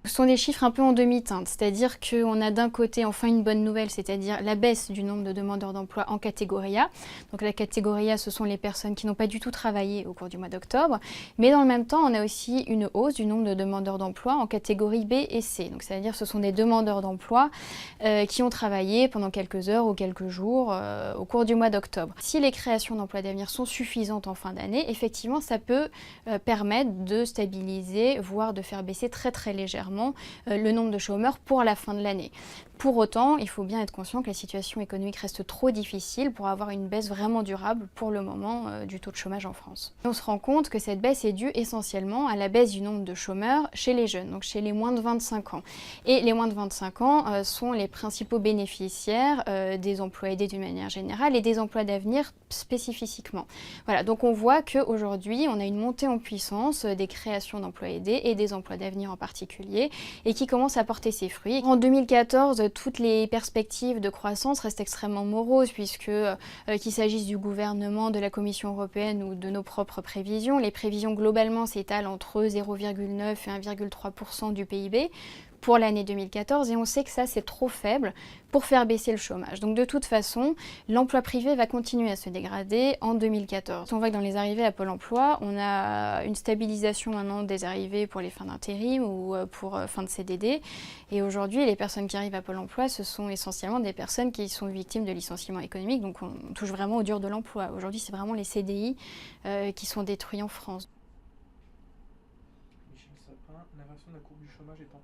Ce sont des chiffres un peu en demi-teinte, c'est-à-dire qu'on a d'un côté enfin une bonne nouvelle, c'est-à-dire la baisse du nombre de demandeurs d'emploi en catégorie A. Donc la catégorie A, ce sont les personnes qui n'ont pas du tout travaillé au cours du mois d'octobre, mais dans le même temps, on a aussi une hausse du nombre de demandeurs d'emploi en catégorie B et C. Donc c'est-à-dire ce sont des demandeurs d'emploi qui ont travaillé pendant quelques heures ou quelques jours au cours du mois d'octobre. Si les créations d'emplois d'avenir sont suffisantes en fin d'année, effectivement, ça peut permettre de stabiliser, voire de faire baisser très très légèrement le nombre de chômeurs pour la fin de l'année. Pour autant, il faut bien être conscient que la situation économique reste trop difficile pour avoir une baisse vraiment durable pour le moment du taux de chômage en France. Et on se rend compte que cette baisse est due essentiellement à la baisse du nombre de chômeurs chez les jeunes, donc chez les moins de 25 ans. Et les moins de 25 ans sont les principaux bénéficiaires des emplois aidés d'une manière générale et des emplois d'avenir spécifiquement. Voilà, donc on voit qu'aujourd'hui, on a une montée en puissance des créations d'emplois aidés et des emplois d'avenir en particulier, et qui commence à porter ses fruits. En 2014, toutes les perspectives de croissance restent extrêmement moroses, puisque qu'il s'agisse du gouvernement, de la Commission européenne ou de nos propres prévisions, les prévisions globalement s'étalent entre 0,9 et 1,3% du PIB pour l'année 2014, et on sait que ça c'est trop faible pour faire baisser le chômage. Donc de toute façon, l'emploi privé va continuer à se dégrader en 2014. On voit que dans les arrivées à Pôle emploi, on a une stabilisation maintenant des arrivées pour les fins d'intérim ou pour fin de CDD. Et aujourd'hui, les personnes qui arrivent à Pôle emploi, ce sont essentiellement des personnes qui sont victimes de licenciements économiques. Donc on touche vraiment au dur de l'emploi. Aujourd'hui, c'est vraiment les CDI qui sont détruits en France. Michel Sapin, l'inversion de la courbe du chômage est entamée.